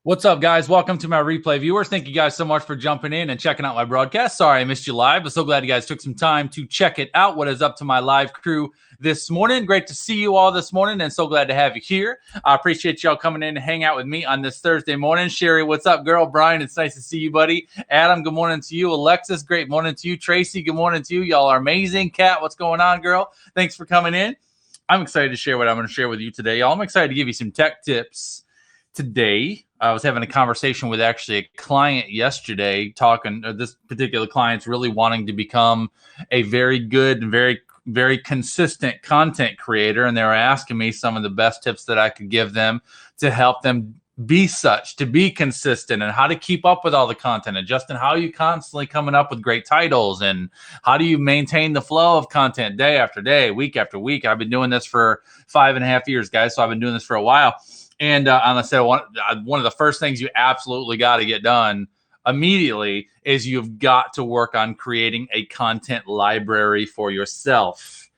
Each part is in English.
What's up, guys? Welcome to my replay viewers. Thank you guys so much for jumping in and checking out my broadcast. Sorry I missed you live, but so glad you guys took some time to check it out. What is up to my live crew this morning? Great to see you all this morning and so glad to have you here. I appreciate y'all coming in to hang out with me on this Thursday morning. Sherry, what's up, girl? Brian, it's nice to see you, buddy. Adam, good morning to you. Alexis, great morning to you. Tracy, good morning to you. Y'all are amazing. Kat, what's going on, girl? Thanks for coming in. I'm excited to share what I'm going to share with you today, y'all. I'm excited to give you some tech tips today. I was having a conversation with actually a client yesterday this particular client's really wanting to become a very good and very consistent content creator. And they were asking me some of the best tips that I could give them to help them to be consistent and how to keep up with all the content. And Justin, how are you constantly coming up with great titles and how do you maintain the flow of content day after day, week after week? I've been doing this for 5.5 years, guys. So I've been doing this for a while. And I said, one of the first things you absolutely got to get done immediately is you've got to work on creating a content library for yourself.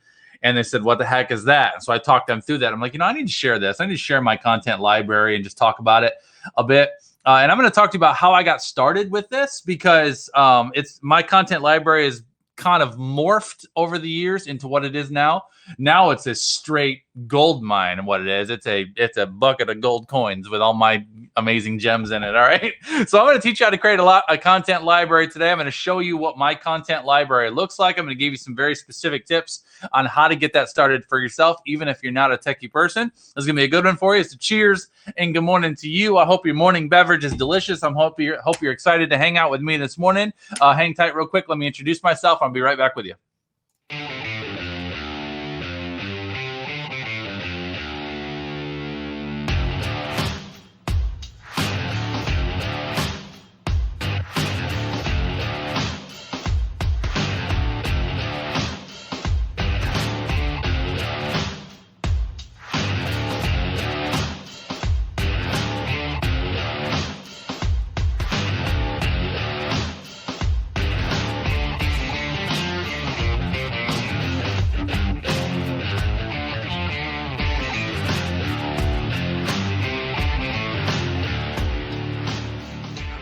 And they said, what the heck is that? So I talked them through that. I'm like, I need to share this. I need to share my content library and just talk about it a bit. And I'm going to talk to you about how I got started with this because my content library is kind of morphed over the years into what it is now. Now it's a straight gold mine, and what it is, it's a bucket of gold coins with all my amazing gems in it. All right. So I'm going to teach you how to create a content library today. I'm going to show you what my content library looks like. I'm going to give you some very specific tips on how to get that started for yourself, even if you're not a techie person. This is going to be a good one for you. So cheers and good morning to you. I hope your morning beverage is delicious. I hope you're excited to hang out with me this morning. Hang tight real quick. Let me introduce myself. I'll be right back with you.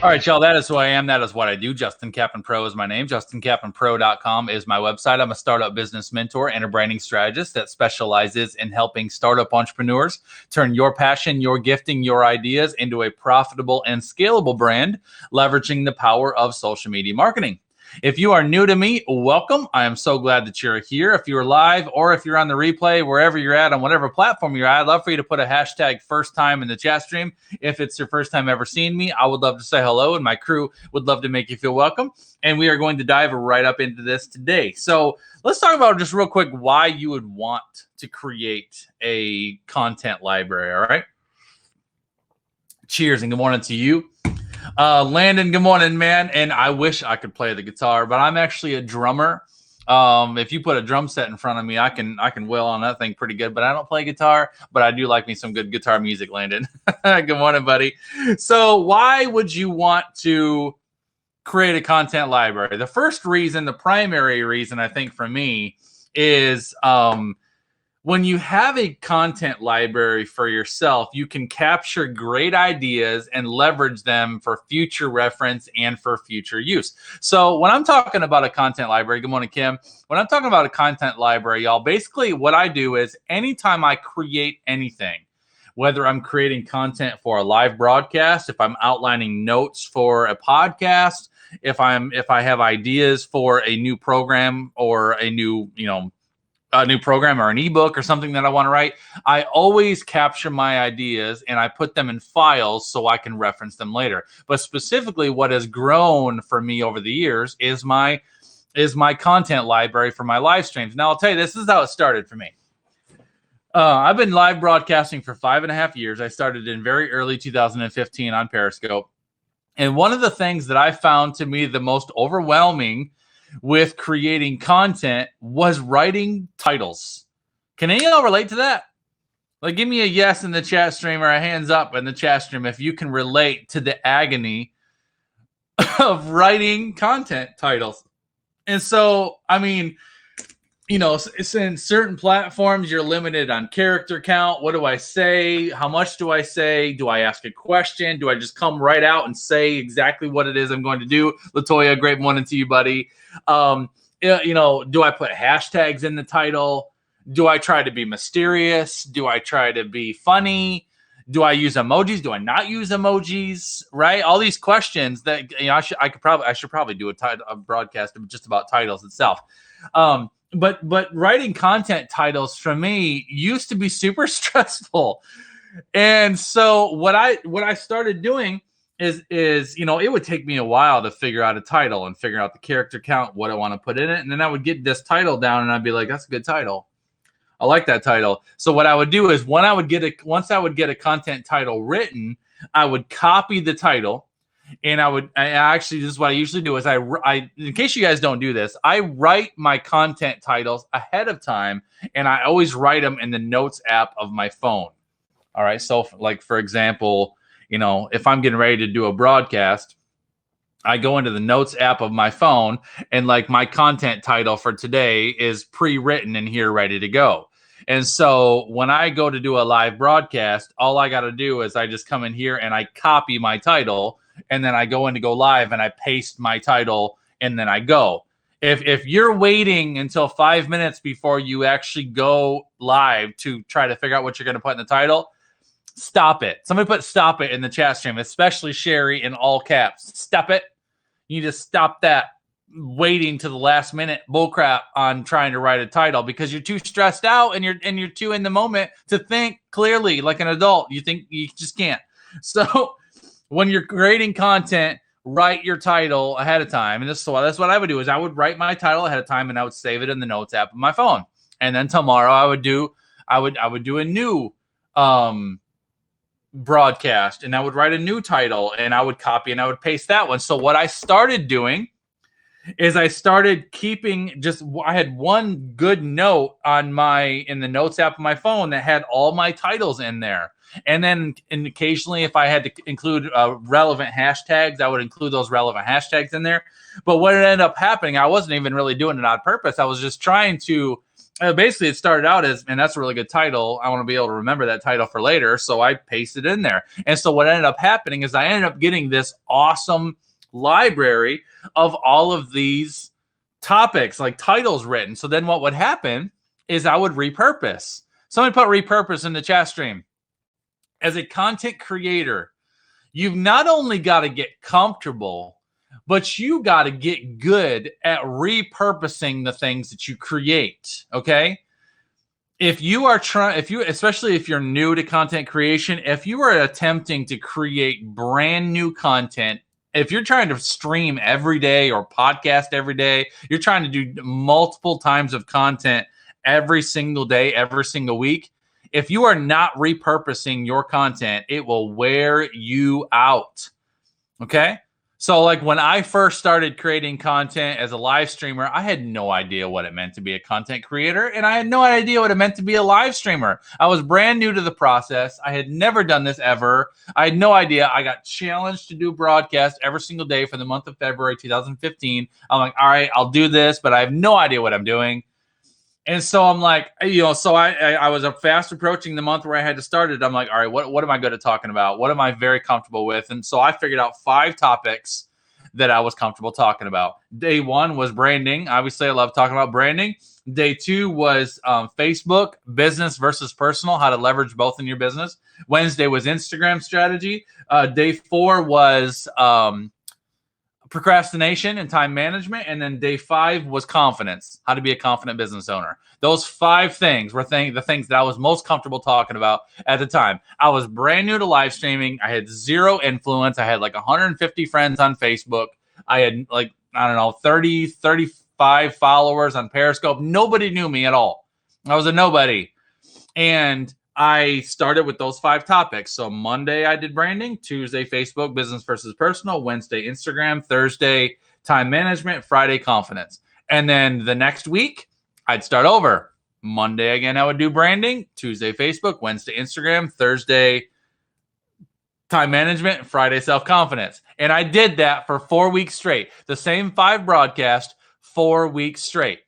All right, y'all, that is who I am. That is what I do. Justin Kaplan Pro is my name. JustinKaplanPro.com is my website. I'm a startup business mentor and a branding strategist that specializes in helping startup entrepreneurs turn your passion, your gifting, your ideas into a profitable and scalable brand, leveraging the power of social media marketing. If you are new to me, welcome. I am so glad that you're here. If you're live or if you're on the replay, wherever you're at, on whatever platform you're at, I'd love for you to put a hashtag first time in the chat stream. If it's your first time ever seeing me, I would love to say hello, and my crew would love to make you feel welcome. And we are going to dive right up into this today. So let's talk about just real quick why you would want to create a content library, all right? Cheers and good morning to you. Landon, good morning, man. And I wish I could play the guitar, but I'm actually a drummer. If you put a drum set in front of me, I can wail on that thing pretty good, but I don't play guitar, but I do like me some good guitar music, Landon. Good morning, buddy. So why would you want to create a content library? The primary reason I think for me is, when you have a content library for yourself, you can capture great ideas and leverage them for future reference and for future use. So when I'm talking about a content library, good morning, Kim. When I'm talking about a content library, y'all, basically what I do is anytime I create anything, whether I'm creating content for a live broadcast, if I'm outlining notes for a podcast, if I have ideas for a new program or a new program or an ebook or something that I want to write, I always capture my ideas and I put them in files so I can reference them later. But specifically what has grown for me over the years is my content library for my live streams. Now I'll tell you, this is how it started for me. I've been live broadcasting for 5.5 years. I started in very early 2015 on Periscope. And one of the things that I found to me the most overwhelming with creating content was writing titles. Can any of y'all relate to that? Like, give me a yes in the chat stream or a hands up in the chat stream if you can relate to the agony of writing content titles. And so, I mean, it's in certain platforms, you're limited on character count. What do I say? How much do I say? Do I ask a question? Do I just come right out and say exactly what it is I'm going to do? Latoya, great morning to you, buddy. Do I put hashtags in the title? Do I try to be mysterious? Do I try to be funny? Do I use emojis? Do I not use emojis? Right? All these questions that I should probably do a broadcast just about titles itself. But writing content titles for me used to be super stressful. And so what I started doing is it would take me a while to figure out a title and figure out the character count, what I want to put in it. And then I would get this title down and I'd be like, that's a good title. I like that title. So what I would do is once I would get a content title written, I would copy the title. And this is what I usually do is I, in case you guys don't do this, I write my content titles ahead of time, and I always write them in the notes app of my phone. All right. So like, for example, if I'm getting ready to do a broadcast, I go into the notes app of my phone, and like my content title for today is pre-written in here, ready to go. And so when I go to do a live broadcast, all I got to do is I just come in here and I copy my title, and then I go in to go live and I paste my title, and then I go. If you're waiting until 5 minutes before you actually go live to try to figure out what you're going to put in the title, stop it. Somebody put stop it in the chat stream, especially Sherry in all caps. Stop it. You just stop that waiting to the last minute bullcrap on trying to write a title because you're too stressed out and you're too in the moment to think clearly like an adult. You think you just can't. So when you're creating content, write your title ahead of time. And that's what I would do is I would write my title ahead of time and I would save it in the notes app of my phone. And then tomorrow I would do a new broadcast, and I would write a new title and I would copy and I would paste that one. So what I started doing is I started keeping I had one good note in the notes app of my phone that had all my titles in there. And then occasionally if I had to include relevant hashtags, I would include those relevant hashtags in there. But what ended up happening, I wasn't even really doing it on purpose. I was just trying to basically, it started out as, and that's a really good title. I want to be able to remember that title for later. So I pasted it in there. And so what ended up happening is I ended up getting this awesome library of all of these topics, like titles written. So then what would happen is I would repurpose. Somebody put repurpose in the chat stream. As a content creator, you've not only got to get comfortable, but you got to get good at repurposing the things that you create. Okay. Especially if you're new to content creation, if you are attempting to create brand new content, if you're trying to stream every day or podcast every day, you're trying to do multiple times of content every single day, every single week. If you are not repurposing your content, it will wear you out. Okay. So like when I first started creating content as a live streamer, I had no idea what it meant to be a content creator. And I had no idea what it meant to be a live streamer. I was brand new to the process. I had never done this ever. I had no idea. I got challenged to do broadcasts every single day for the month of February 2015. I'm like, all right, I'll do this, but I have no idea what I'm doing. And so I'm like, so I was fast approaching the month where I had to start it. I'm like, all right, what am I good at talking about? What am I very comfortable with? And so I figured out 5 topics that I was comfortable talking about. Day 1 was branding. Obviously, I love talking about branding. Day 2 was Facebook, business versus personal, how to leverage both in your business. Wednesday was Instagram strategy. Day 4 was procrastination and time management. And then day 5 was confidence, how to be a confident business owner. Those 5 things were the things that I was most comfortable talking about at the time. I was brand new to live streaming. I had 0 influence. I had like 150 friends on Facebook. I had 30, 35 followers on Periscope. Nobody knew me at all. I was a nobody. And I started with those 5 topics. So Monday I did branding, Tuesday Facebook, business versus personal, Wednesday Instagram, Thursday time management, Friday confidence. And then the next week I'd start over. Monday again I would do branding, Tuesday Facebook, Wednesday Instagram, Thursday time management, Friday self-confidence. And I did that for 4 weeks straight. The same 5 broadcasts, 4 weeks straight.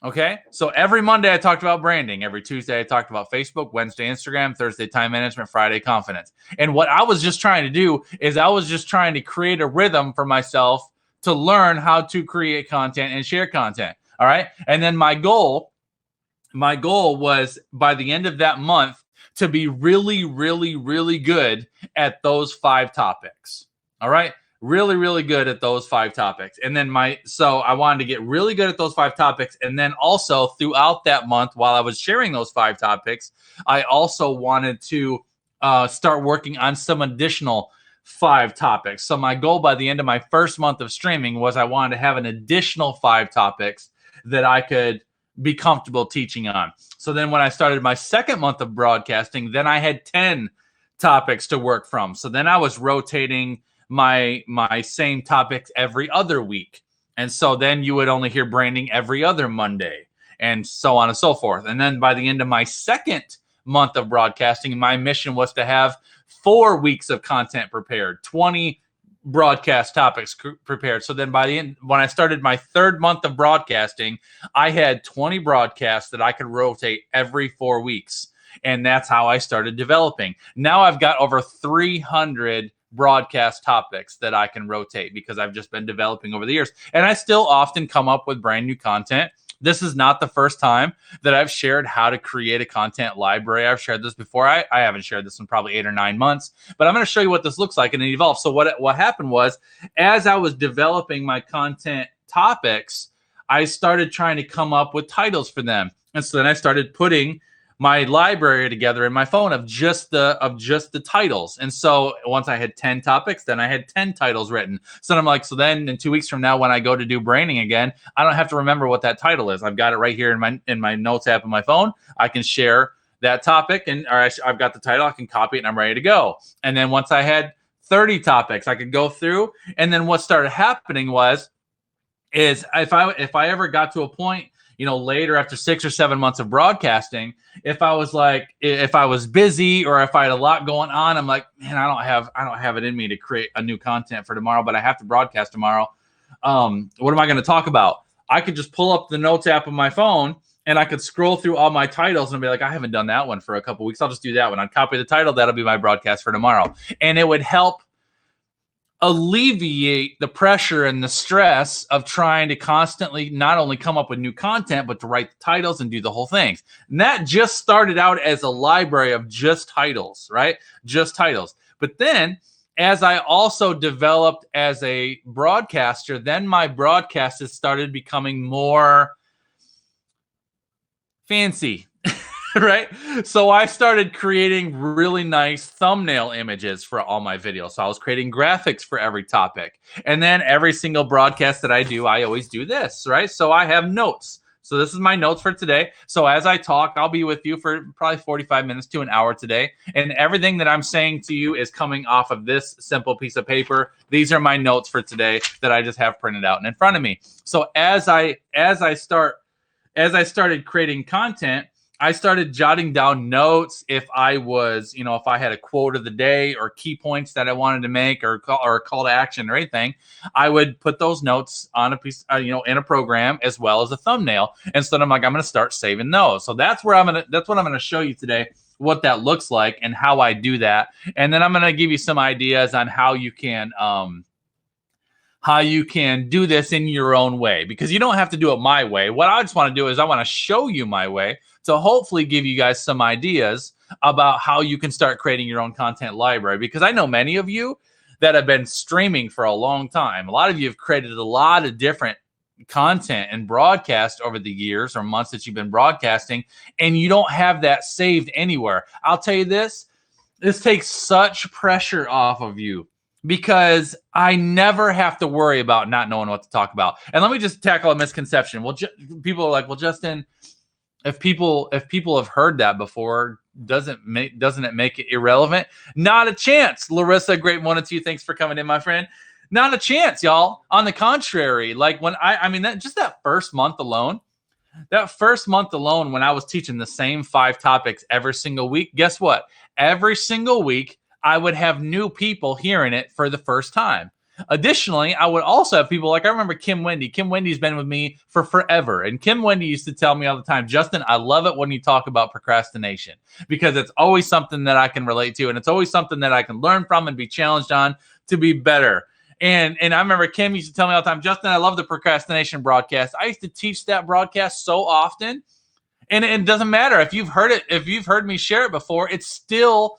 Okay. So every Monday I talked about branding. Every Tuesday I talked about Facebook, Wednesday, Instagram, Thursday, time management, Friday, confidence. And what I was just trying to do is I was just trying to create a rhythm for myself to learn how to create content and share content. All right. And then my goal was by the end of that month to be really, really, really good at those 5 topics. All right. Really, really good at those 5 topics. And then so I wanted to get really good at those 5 topics. And then also throughout that month, while I was sharing those 5 topics, I also wanted to start working on some additional 5 topics. So my goal by the end of my first month of streaming was I wanted to have an additional 5 topics that I could be comfortable teaching on. So then when I started my second month of broadcasting, then I had 10 topics to work from. So then I was rotating my same topics every other week. And so then you would only hear branding every other Monday and so on and so forth. And then by the end of my second month of broadcasting, my mission was to have 4 weeks of content prepared, 20 broadcast topics prepared. So then by the end, when I started my third month of broadcasting, I had 20 broadcasts that I could rotate every 4 weeks. And that's how I started developing. Now I've got over 300 broadcast topics that I can rotate because I've just been developing over the years. And I still often come up with brand new content. This is not the first time that I've shared how to create a content library. I've shared this before. I haven't shared this in probably 8 or 9 months, but I'm going to show you what this looks like and it evolves. So what happened was, as I was developing my content topics, I started trying to come up with titles for them. And so then I started putting my library together in my phone of just the titles. And so once I had 10 topics, then I had 10 titles written. So I'm like, so then in 2 weeks from now, when I go to do branding again, I don't have to remember what that title is. I've got it right here in my notes app on my phone. I can share that topic I've got the title. I can copy it and I'm ready to go. And then once I had 30 topics, I could go through. And then what started happening is if I ever got to a point, later after 6 or 7 months of broadcasting, if I was busy or if I had a lot going on, I'm like, man, I don't have it in me to create a new content for tomorrow, but I have to broadcast tomorrow. What am I going to talk about? I could just pull up the notes app on my phone and I could scroll through all my titles and be like, I haven't done that one for a couple weeks. I'll just do that one. I'd copy the title. That'll be my broadcast for tomorrow. And it would help alleviate the pressure and the stress of trying to constantly not only come up with new content, but to write the titles and do the whole thing. And that just started out as a library of just titles, right? Just titles. But then as I also developed as a broadcaster, then my broadcasts started becoming more fancy. Right? So I started creating really nice thumbnail images for all my videos. So I was creating graphics for every topic. And then every single broadcast that I do, I always do this, right? So I have notes. So this is my notes for today. So as I talk, I'll be with you for probably 45 minutes to an hour today. And everything that I'm saying to you is coming off of this simple piece of paper. These are my notes for today that I just have printed out and in front of me. So as I started creating content, I started jotting down notes if I had a quote of the day or key points that I wanted to make or a call to action or anything. I would put those notes on a piece, in a program as well as a thumbnail. And so I'm like, I'm going to start saving those. So that's what I'm going to show you today, what that looks like and how I do that. And then I'm going to give you some ideas on how you can do this in your own way, because you don't have to do it my way. What I just want to do is I want to show you my way to hopefully give you guys some ideas about how you can start creating your own content library, because I know many of you that have been streaming for a long time. A lot of you have created a lot of different content and broadcast over the years or months that you've been broadcasting, and you don't have that saved anywhere. I'll tell you this takes such pressure off of you, because I never have to worry about not knowing what to talk about. And let me just tackle a misconception. Well, people are like, well, Justin, if people have heard that before, doesn't it make it irrelevant? Not a chance. Larissa, great one and two. Thanks for coming in, my friend. Not a chance, y'all. On the contrary, like when that first month alone, when I was teaching the same 5 topics every single week, guess what? Every single week, I would have new people hearing it for the first time. Additionally, I would also have people like, I remember Kim Wendy. Kim Wendy's been with me for forever. And Kim Wendy used to tell me all the time, Justin, I love it when you talk about procrastination because it's always something that I can relate to. And it's always something that I can learn from and be challenged on to be better. And I remember Kim used to tell me all the time, Justin, I love the procrastination broadcast. I used to teach that broadcast so often. And it doesn't matter if you've heard it, if you've heard me share it before, it's still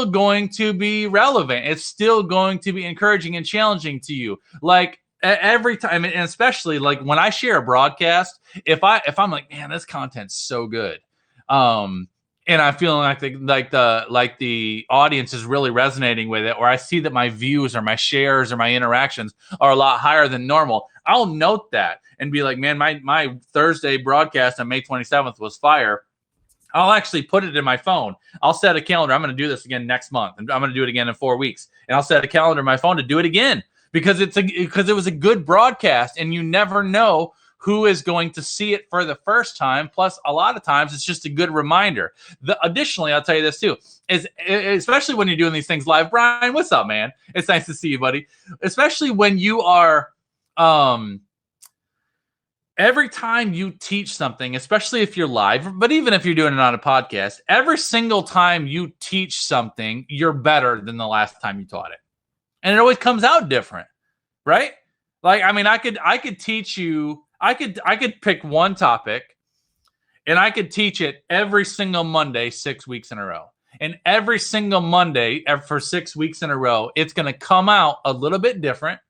going to be relevant. It's still going to be encouraging and challenging to you. Like every time, and especially like when I share a broadcast, if I'm like, man, this content's so good, and I'm feeling like the audience is really resonating with it, or I see that my views or my shares or my interactions are a lot higher than normal, I'll note that and be like, man, my Thursday broadcast on May 27th was fire. I'll actually put it in my phone. I'll set a calendar. I'm going to do this again next month, and I'm going to do it again in 4 weeks. And I'll set a calendar in my phone to do it again because it was a good broadcast, and you never know who is going to see it for the first time. Plus, a lot of times it's just a good reminder. Additionally, I'll tell you this too, is especially when you're doing these things live. Brian, what's up, man? It's nice to see you, buddy. Especially when you are every time you teach something, especially if you're live, but even if you're doing it on a podcast, every single time you teach something, you're better than the last time you taught it. And it always comes out different, right? Like, I mean, I could teach you, I could pick one topic and I could teach it every single Monday, 6 weeks in a row. And every single Monday for 6 weeks in a row, it's going to come out a little bit different.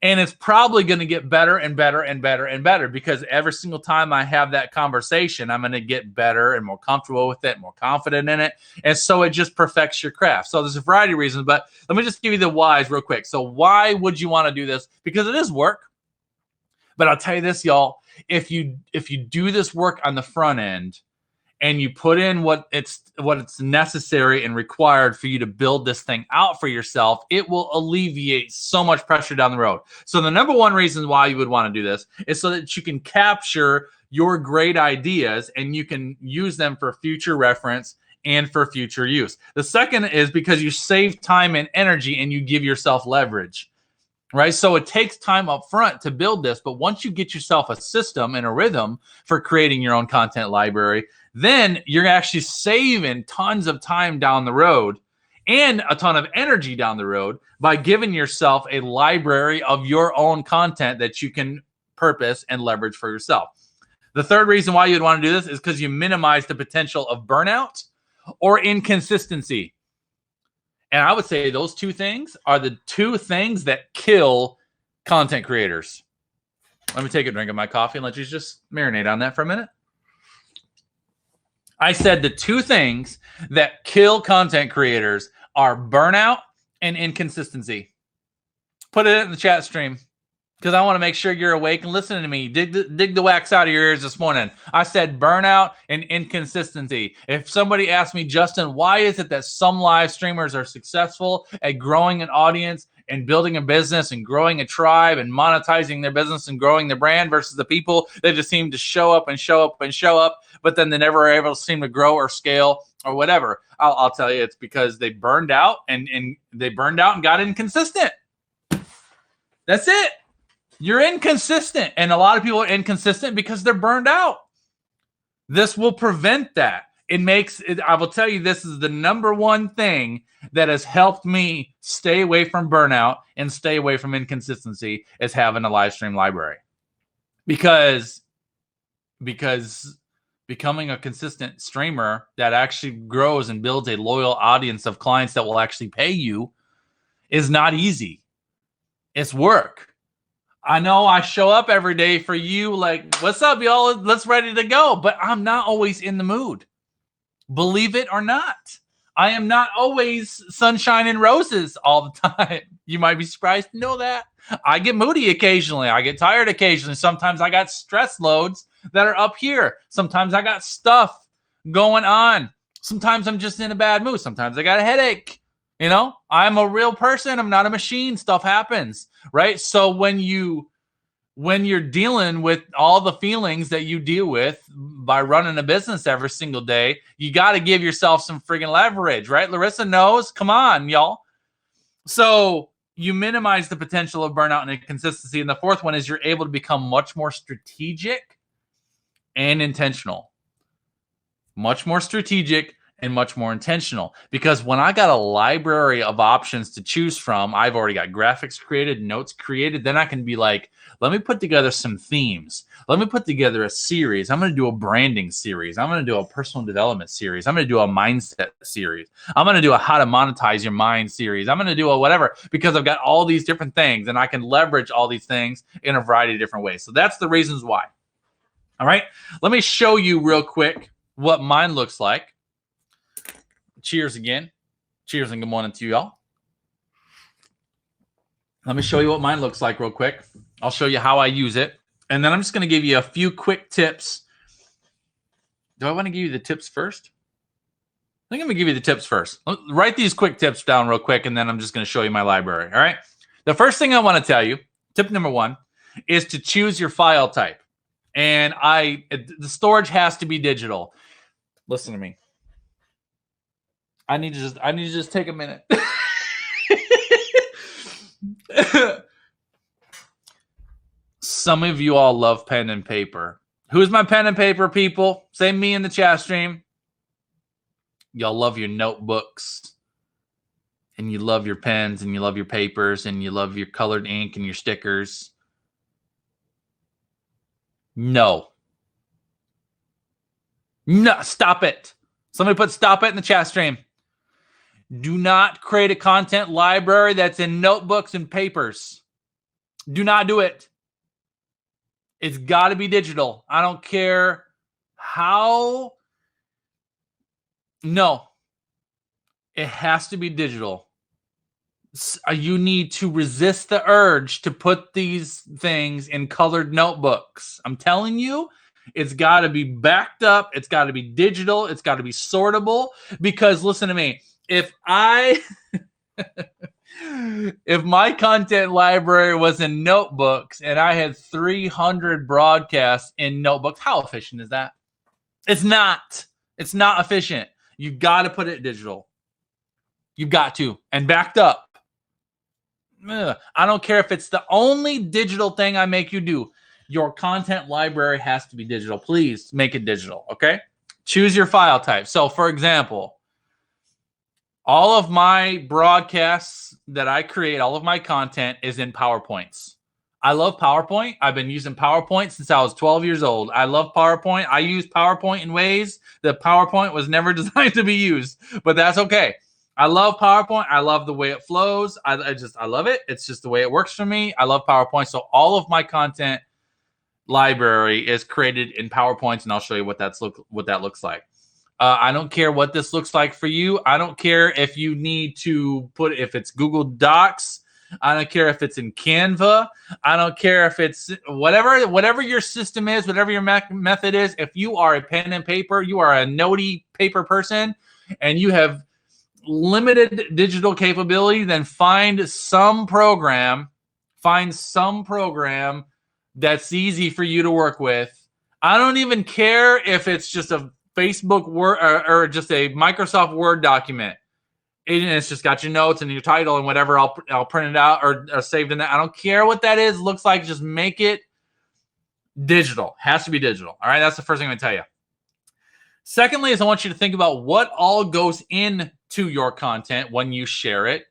And it's probably going to get better and better and better and better because every single time I have that conversation, I'm going to get better and more comfortable with it, more confident in it. And so it just perfects your craft. So there's a variety of reasons, but let me just give you the whys real quick. So why would you want to do this? Because it is work. But I'll tell you this, y'all, if you do this work on the front end, and you put in what it's necessary and required for you to build this thing out for yourself, it will alleviate so much pressure down the road. So the number one reason why you would want to do this is so that you can capture your great ideas and you can use them for future reference and for future use. The second is because you save time and energy and you give yourself leverage. Right. So it takes time up front to build this. But once you get yourself a system and a rhythm for creating your own content library, then you're actually saving tons of time down the road and a ton of energy down the road by giving yourself a library of your own content that you can purpose and leverage for yourself. The third reason why you'd want to do this is because you minimize the potential of burnout or inconsistency. And I would say those two things are the two things that kill content creators. Let me take a drink of my coffee and let you just marinate on that for a minute. I said the two things that kill content creators are burnout and inconsistency. Put it in the chat stream because I want to make sure you're awake and listening to me. Dig the wax out of your ears this morning. I said burnout and inconsistency. If somebody asked me, Justin, why is it that some live streamers are successful at growing an audience and building a business and growing a tribe and monetizing their business and growing their brand versus the people that just seem to show up and show up and show up, but then they never are able to seem to grow or scale or whatever? I'll tell you, it's because they burned out and got inconsistent. That's it. You're inconsistent. And a lot of people are inconsistent because they're burned out. This will prevent that. I will tell you, this is the number one thing that has helped me stay away from burnout and stay away from inconsistency is having a live stream library. Because becoming a consistent streamer that actually grows and builds a loyal audience of clients that will actually pay you is not easy. It's work. I know I show up every day for you like, what's up, y'all? Let's ready to go. But I'm not always in the mood. Believe it or not. I am not always sunshine and roses all the time. You might be surprised to know that. I get moody occasionally. I get tired occasionally. Sometimes I got stress loads that are up here. Sometimes I got stuff going on. Sometimes I'm just in a bad mood. Sometimes I got a headache. You know, I'm a real person. I'm not a machine. Stuff happens, right? So when you're dealing with all the feelings that you deal with by running a business every single day, you got to give yourself some friggin' leverage, right? Larissa knows. Come on, y'all. So you minimize the potential of burnout and inconsistency. And the fourth one is you're able to become much more strategic and intentional. Much more strategic and much more intentional. Because when I got a library of options to choose from, I've already got graphics created, notes created. Then I can be like, let me put together some themes. Let me put together a series. I'm going to do a branding series. I'm going to do a personal development series. I'm going to do a mindset series. I'm going to do a how to monetize your mind series. I'm going to do a whatever, because I've got all these different things and I can leverage all these things in a variety of different ways. So that's the reasons why. All right. Let me show you real quick what mine looks like. Cheers again. Cheers and good morning to you all. Let me show you what mine looks like real quick. I'll show you how I use it. And then I'm just going to give you a few quick tips. Do I want to give you the tips first? I think I'm going to give you the tips first. Write these quick tips down real quick, and then I'm just going to show you my library. All right. The first thing I want to tell you, tip number one, is to choose your file type. And the storage has to be digital. Listen to me. I need to just take a minute. Some of you all love pen and paper. Who's my pen and paper people? Say me in the chat stream. Y'all love your notebooks, and you love your pens, and you love your papers, and you love your colored ink and your stickers. No, stop it. Somebody put stop it in the chat stream. Do not create a content library that's in notebooks and papers. Do not do it. It's got to be digital. I don't care how. No. It has to be digital. You need to resist the urge to put these things in colored notebooks. I'm telling you, it's got to be backed up. It's got to be digital. It's got to be sortable. Because listen to me. If my content library was in notebooks and I had 300 broadcasts in notebooks, how efficient is that? It's not. It's not efficient. You've got to put it digital. You've got to. And backed up. I don't care if it's the only digital thing I make you do. Your content library has to be digital. Please make it digital, okay? Choose your file type. So, for example, all of my broadcasts that I create, all of my content is in PowerPoints. I love PowerPoint. I've been using PowerPoint since I was 12 years old. I love PowerPoint. I use PowerPoint in ways that PowerPoint was never designed to be used, but that's okay. I love PowerPoint. I love the way it flows. I love it. It's just the way it works for me. I love PowerPoint. So all of my content library is created in PowerPoints, and I'll show you what that looks like. I don't care what this looks like for you. I don't care if you need to if it's Google Docs. I don't care if it's in Canva. I don't care if it's whatever your system is, whatever your method is. If you are a pen and paper, you are a notey paper person, and you have limited digital capability, then find some program that's easy for you to work with. I don't even care if it's just a Facebook Word or just a Microsoft Word document. It's just got your notes and your title and whatever. I'll print it out or saved in that. I don't care what that is. Looks like, just make it digital. Has to be digital. All right. That's the first thing I'm going to tell you. Secondly, is I want you to think about what all goes into your content when you share it.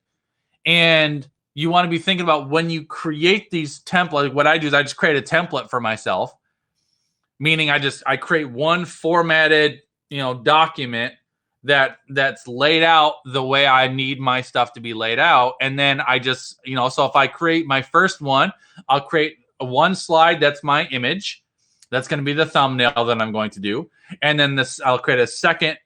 And you want to be thinking about when you create these templates. What I do is I just create a template for myself. Meaning I create one formatted, document that's laid out the way I need my stuff to be laid out. And then I just, so if I create my first one, I'll create one slide that's my image. That's going to be the thumbnail that I'm going to do. And then I'll create a second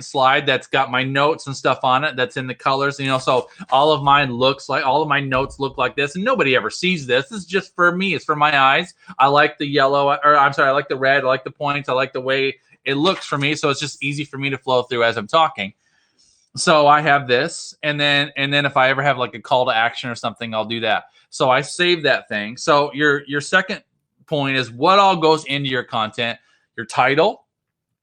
slide that's got my notes and stuff on it that's in the colors. So all of my notes look like this, and nobody ever sees this. This is just for me. It's for my eyes. I like the yellow, I like the red. I like the points. I like the way it looks for me. So it's just easy for me to flow through as I'm talking. So I have this, and then if I ever have like a call to action or something, I'll do that. So I save that thing. So your second point is what all goes into your content: your title,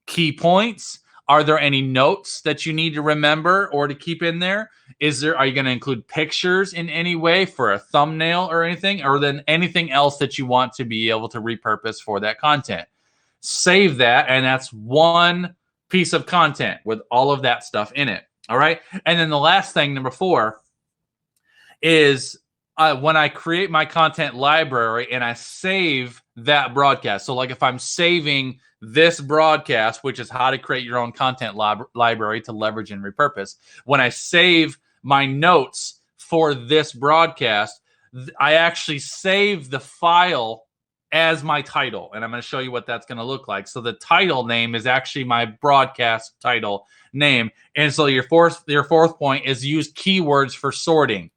key points, Are there any notes that you need to remember or to keep in there? Are you going to include pictures in any way for a thumbnail or anything, or then anything else that you want to be able to repurpose for that content? Save that, and that's one piece of content with all of that stuff in it. All right. And then the last thing, number 4, is when I create my content library and I save that broadcast. So like if I'm saving this broadcast, which is how to create your own content library to leverage and repurpose, when I save my notes for this broadcast, I actually save the file as my title. And I'm going to show you what that's going to look like. So the title name is actually my broadcast title name. And so your fourth point is use keywords for sorting.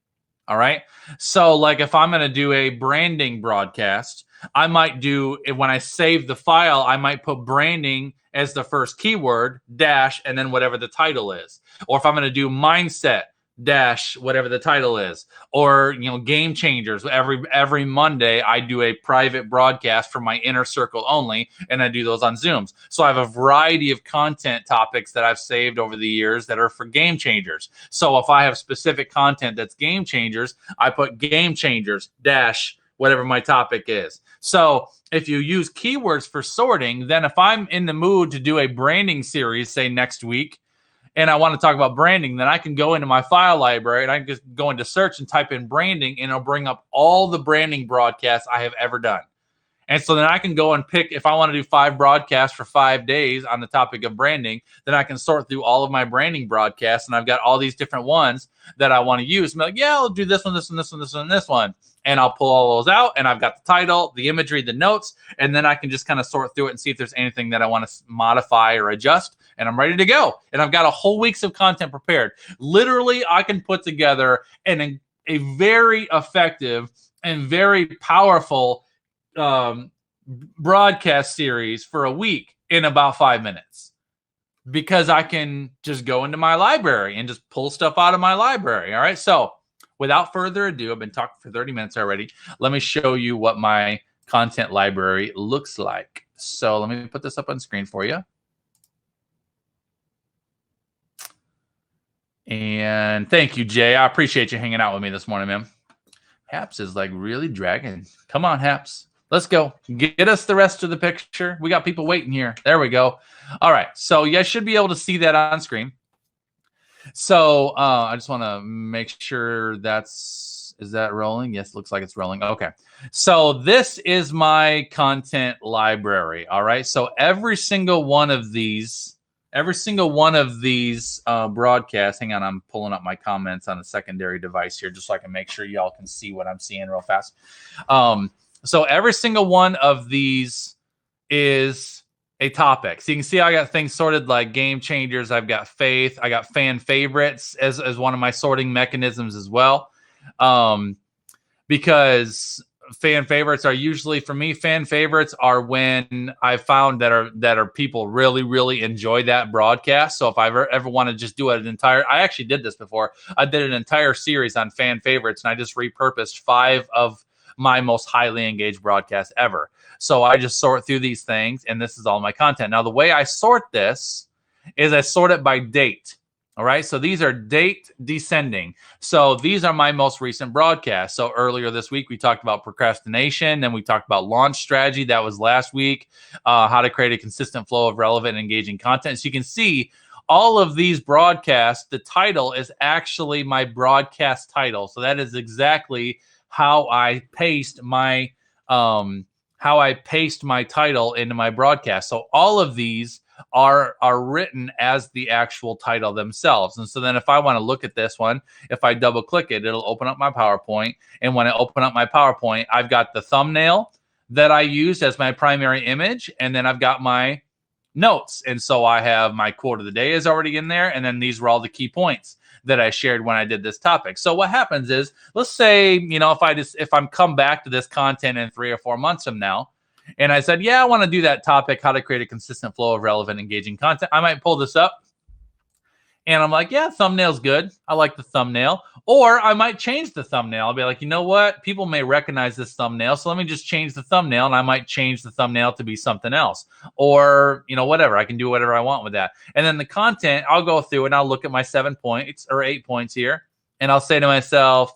All right. So like if I'm going to do a branding broadcast, I might do, when I save the file, I might put branding as the first keyword, dash, and then whatever the title is. Or if I'm going to do mindset, dash, whatever the title is. Or, game changers. Every Monday, I do a private broadcast for my inner circle only, and I do those on Zooms. So I have a variety of content topics that I've saved over the years that are for game changers. So if I have specific content that's game changers, I put game changers, dash, whatever my topic is. So if you use keywords for sorting, then if I'm in the mood to do a branding series, say next week, and I want to talk about branding, then I can go into my file library and I can just go into search and type in branding, and it'll bring up all the branding broadcasts I have ever done. And so then I can go and pick, if I want to do 5 broadcasts for 5 days on the topic of branding, then I can sort through all of my branding broadcasts, and I've got all these different ones that I want to use. I'm like, yeah, I'll do this one, this one, this one, this one, this one. And I'll pull all those out, and I've got the title, the imagery, the notes, and then I can just kind of sort through it and see if there's anything that I want to modify or adjust, and I'm ready to go. And I've got a whole week's of content prepared. Literally, I can put together a very effective and very powerful broadcast series for a week in about 5 minutes, because I can just go into my library and just pull stuff out of my library. All right. So without further ado, I've been talking for 30 minutes already. Let me show you what my content library looks like. So let me put this up on screen for you. And thank you, Jay. I appreciate you hanging out with me this morning, man. Haps is like really dragging. Come on, Haps. Let's go. Get us the rest of the picture. We got people waiting here. There we go. All right. So you guys should be able to see that on screen. So I just want to make sure is that rolling? Yes, looks like it's rolling. Okay. So this is my content library. All right. So every single one of these broadcasts, hang on, I'm pulling up my comments on a secondary device here just so I can make sure y'all can see what I'm seeing real fast. So every single one of these is a topic. So you can see I got things sorted like game changers. I've got faith. I got fan favorites as one of my sorting mechanisms as well. Because fan favorites are usually, for me, fan favorites are when I found that are people really, really enjoy that broadcast. So if I ever want to just do I actually did this before. I did an entire series on fan favorites, and I just repurposed 5 of my most highly engaged broadcasts ever. So I just sort through these things, and this is all my content. Now, the way I sort this is I sort it by date. All right. So these are date descending. So these are my most recent broadcasts. So earlier this week, we talked about procrastination. Then we talked about launch strategy. That was last week. How to create a consistent flow of relevant and engaging content. So you can see all of these broadcasts, the title is actually my broadcast title. So that is exactly how I paste my title into my broadcast. So all of these are written as the actual title themselves. And so then if I want to look at this one, if I double click it, it'll open up my PowerPoint. And when I open up my PowerPoint, I've got the thumbnail that I used as my primary image. And then I've got my notes. And so I have my quote of the day is already in there. And then these were all the key points that I shared when I did this topic. So what happens is, let's say, if I'm come back to this content in 3 or 4 months from now, and I said, yeah, I want to do that topic, how to create a consistent flow of relevant, engaging content. I might pull this up and I'm like, yeah, thumbnail's good. I like the thumbnail. Or I might change the thumbnail. I'll be like, you know what? People may recognize this thumbnail, so let me just change the thumbnail, and I might change the thumbnail to be something else. Or, whatever. I can do whatever I want with that. And then the content, I'll go through and I'll look at my 7 points or 8 points here, and I'll say to myself,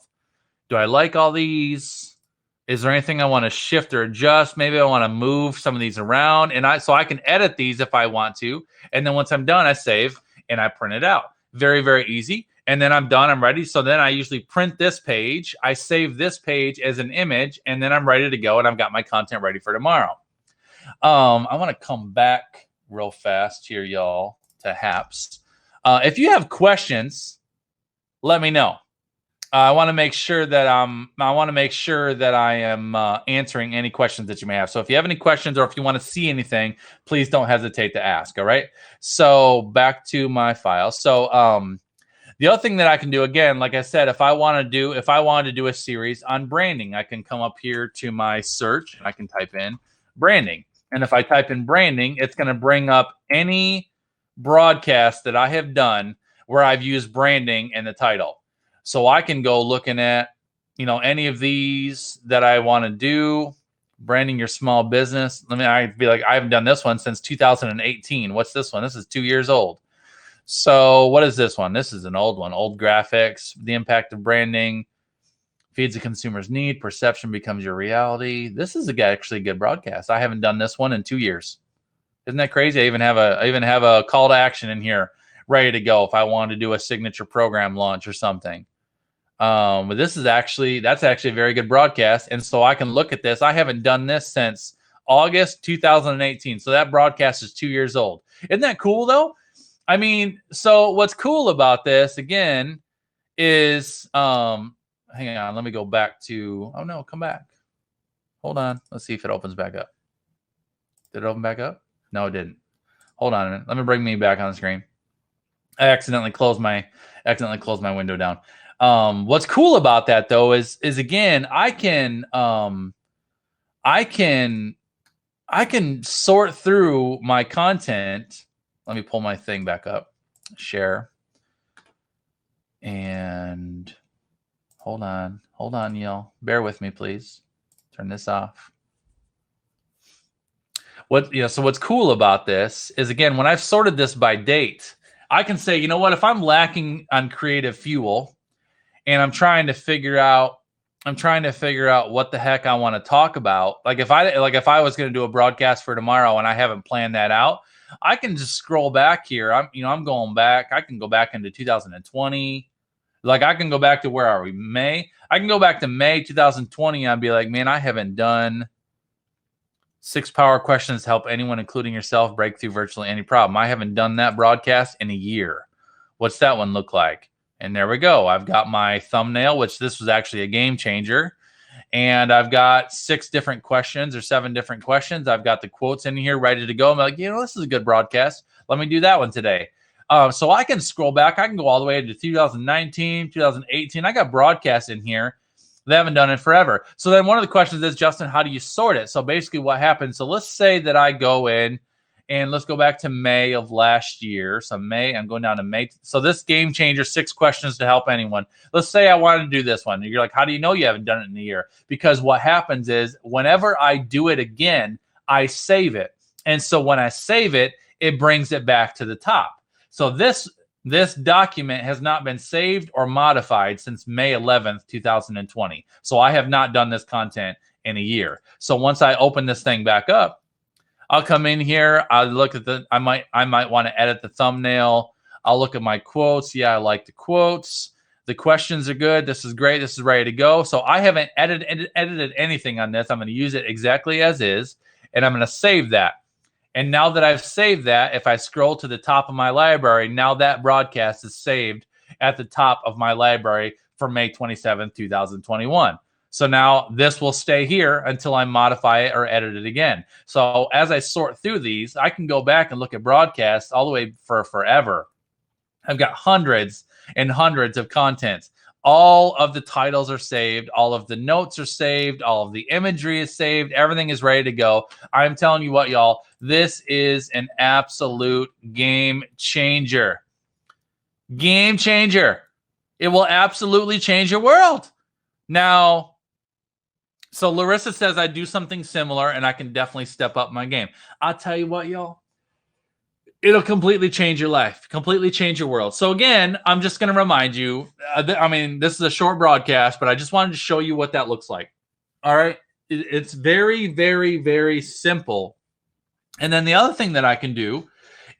do I like all these? Is there anything I want to shift or adjust? Maybe I want to move some of these around, so I can edit these if I want to. And then once I'm done, I save and I print it out. Very, very easy. And then I'm done. I'm ready. So then I usually print this page. I save this page as an image, and then I'm ready to go, and I've got my content ready for tomorrow. I want to come back real fast here, y'all, to Haps. If you have questions, let me know. I want to make sure that I am answering any questions that you may have. So if you have any questions or if you want to see anything, please don't hesitate to ask. All right. So back to my file. So the other thing that I can do, again, like I said, if I wanted to do a series on branding, I can come up here to my search and I can type in branding. And if I type in branding, it's going to bring up any broadcast that I have done where I've used branding in the title. So I can go looking at, any of these that I want to do, branding your small business. I'd be like, I haven't done this one since 2018. What's this one? This is 2 years old. So what is this one? This is an old one. Old graphics. The impact of branding feeds the consumer's need. Perception becomes your reality. This is actually a good broadcast. I haven't done this one in 2 years. Isn't that crazy? I even have a call to action in here ready to go if I wanted to do a signature program launch or something. But that's actually a very good broadcast. And so I can look at this. I haven't done this since August 2018. So that broadcast is 2 years old. Isn't that cool though? I mean, so what's cool about this again is, hang on, let me go back to, oh no, come back. Hold on. Let's see if it opens back up. Did it open back up? No, it didn't. Hold on a minute. Let me bring me back on the screen. I accidentally closed my window down. What's cool about that though is again, I can sort through my content. Let me pull my thing back up, share, and hold on, y'all. Bear with me, please. Turn this off. So what's cool about this is, again, when I've sorted this by date, I can say, you know what, if I'm lacking on creative fuel and I'm trying to figure out what the heck I want to talk about, like if I was going to do a broadcast for tomorrow and I haven't planned that out, I can just scroll back here. I'm going back. I can go back into 2020. Like I can go back to, where are we? May. I can go back to May 2020 and I'd be like, man, I haven't done 6 power questions to help anyone, including yourself, break through virtually any problem. I haven't done that broadcast in a year. What's that one look like? And there we go. I've got my thumbnail, which this was actually a game changer. And I've got 6 different questions or 7 different questions. I've got the quotes in here ready to go. I'm like, this is a good broadcast. Let me do that one today. So I can scroll back. I can go all the way to 2019, 2018. I got broadcasts in here. They haven't done it forever. So then one of the questions is, Justin, how do you sort it? So basically what happens, so let's say that I go in and let's go back to May of last year. So May, I'm going down to May. So this game changer, 6 questions to help anyone. Let's say I wanted to do this one. You're like, how do you know you haven't done it in a year? Because what happens is whenever I do it again, I save it. And so when I save it, it brings it back to the top. So this document has not been saved or modified since May 11th, 2020. So I have not done this content in a year. So once I open this thing back up, I'll come in here. I'll look at I might want to edit the thumbnail. I'll look at my quotes. Yeah, I like the quotes. The questions are good. This is great. This is ready to go. So I haven't edited anything on this. I'm going to use it exactly as is, and I'm going to save that. And now that I've saved that, if I scroll to the top of my library, now that broadcast is saved at the top of my library for May 27th, 2021. So now this will stay here until I modify it or edit it again. So as I sort through these, I can go back and look at broadcasts all the way for forever. I've got hundreds and hundreds of contents. All of the titles are saved. All of the notes are saved. All of the imagery is saved. Everything is ready to go. I'm telling you what, y'all, this is an absolute game changer. Game changer. It will absolutely change your world. Now, so Larissa says I do something similar and I can definitely step up my game. I'll tell you what, y'all. It'll completely change your life, completely change your world. So again, I'm just going to remind you, I mean, this is a short broadcast, but I just wanted to show you what that looks like. All right. It's very, very, very simple. And then the other thing that I can do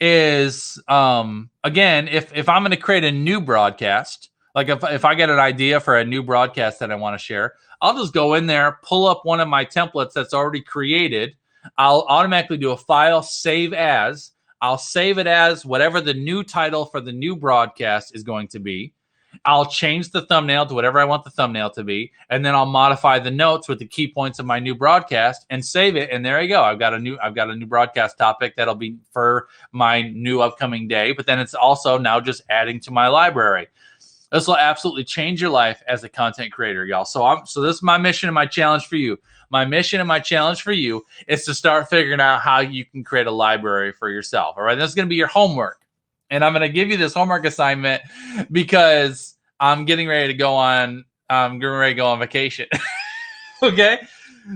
is, again, if I'm going to create a new broadcast, like if I get an idea for a new broadcast that I want to share, I'll just go in there, pull up one of my templates that's already created. I'll automatically do a file, save as. I'll save it as whatever the new title for the new broadcast is going to be. I'll change the thumbnail to whatever I want the thumbnail to be, and then I'll modify the notes with the key points of my new broadcast and save it. And there you go. I've got a new broadcast topic that'll be for my new upcoming day. But then it's also now just adding to my library. This will absolutely change your life as a content creator, y'all. So this is my mission and my challenge for you. My mission and my challenge for you is to start figuring out how you can create a library for yourself. All right, that's going to be your homework. And I'm going to give you this homework assignment because I'm getting ready to go on vacation. Okay.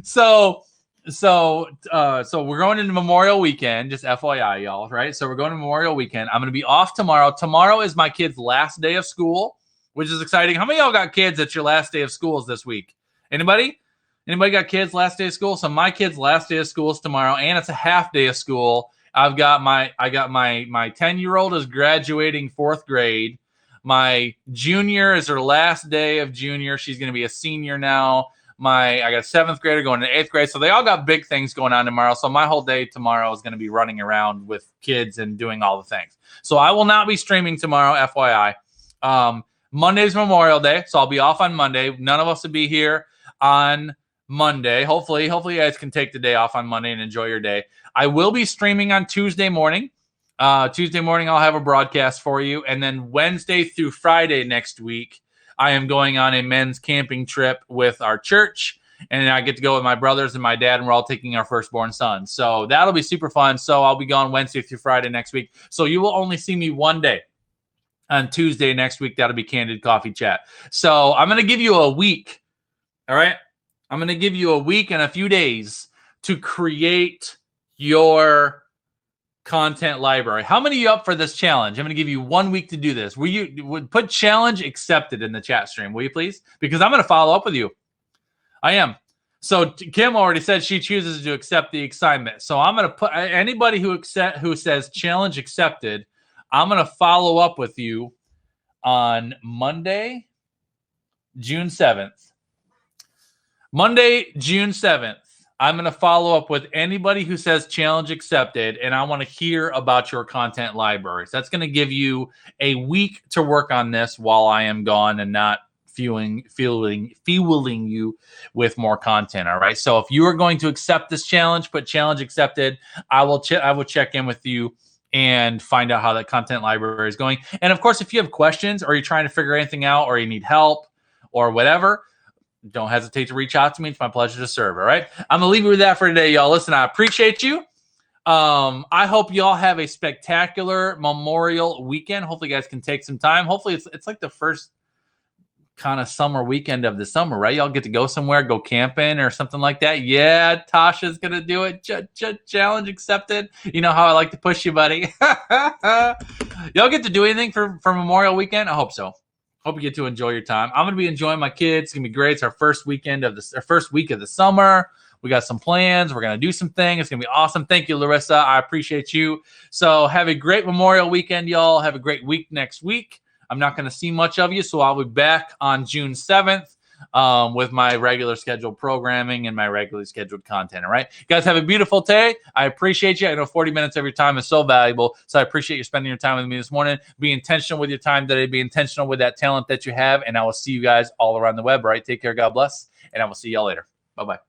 So we're going into Memorial Weekend, just FYI, y'all, right? So we're going to Memorial Weekend. I'm going to be off tomorrow. Tomorrow is my kid's last day of school, which is exciting. How many of y'all got kids at your last day of school is this week? Anybody? Anybody got kids last day of school? So my kid's last day of school is tomorrow, and it's a half day of school. I got my 10-year-old is graduating 4th grade. My junior is her last day of junior. She's going to be a senior now. I got a 7th grader going to 8th grade. So they all got big things going on tomorrow. So my whole day tomorrow is going to be running around with kids and doing all the things. So I will not be streaming tomorrow, FYI. Monday's Memorial Day, so I'll be off on Monday. None of us will be here on Monday. Hopefully you guys can take the day off on Monday and enjoy your day. I will be streaming on Tuesday morning. Tuesday morning, I'll have a broadcast for you. And then Wednesday through Friday next week, I am going on a men's camping trip with our church. And I get to go with my brothers and my dad, and we're all taking our firstborn son. So that'll be super fun. So I'll be gone Wednesday through Friday next week. So you will only see me one day. On Tuesday next week, that'll be Candid Coffee Chat. So I'm going to give you a week. All right? I'm going to give you a week and a few days to create your content library. How many of you up for this challenge? I'm going to give you 1 week to do this. Would put challenge accepted in the chat stream, will you please? Because I'm going to follow up with you. I am. So Kim already said she chooses to accept the assignment. So I'm going to put anybody who says challenge accepted, I'm going to follow up with you on Monday, June 7th. Monday, June 7th, I'm going to follow up with anybody who says challenge accepted, and I want to hear about your content libraries. That's going to give you a week to work on this while I am gone and not fueling you with more content. All right. So if you are going to accept this challenge, put challenge accepted. I will check in with you and find out how that content library is going. And of course, if you have questions or you're trying to figure anything out or you need help or whatever, don't hesitate to reach out to me. It's my pleasure to serve. All right. I'm going to leave you with that for today, y'all. Listen, I appreciate you. I hope y'all have a spectacular Memorial Weekend. Hopefully you guys can take some time. Hopefully it's like the first kind of summer weekend of the summer, right? Y'all get to go somewhere, go camping or something like that. Yeah, Tasha's going to do it. Challenge accepted. You know how I like to push you, buddy. Y'all get to do anything for Memorial Weekend? I hope so. Hope you get to enjoy your time. I'm going to be enjoying my kids. It's going to be great. It's our first week of the summer. We got some plans. We're going to do some things. It's going to be awesome. Thank you, Larissa. I appreciate you. So have a great Memorial Weekend, y'all. Have a great week next week. I'm not going to see much of you, so I'll be back on June 7th with my regular scheduled programming and my regularly scheduled content, all right? You guys have a beautiful day. I appreciate you. I know 40 minutes of your time is so valuable, so I appreciate you spending your time with me this morning. Be intentional with your time today. Be intentional with that talent that you have, and I will see you guys all around the web, all right? Take care. God bless, and I will see y'all later. Bye-bye.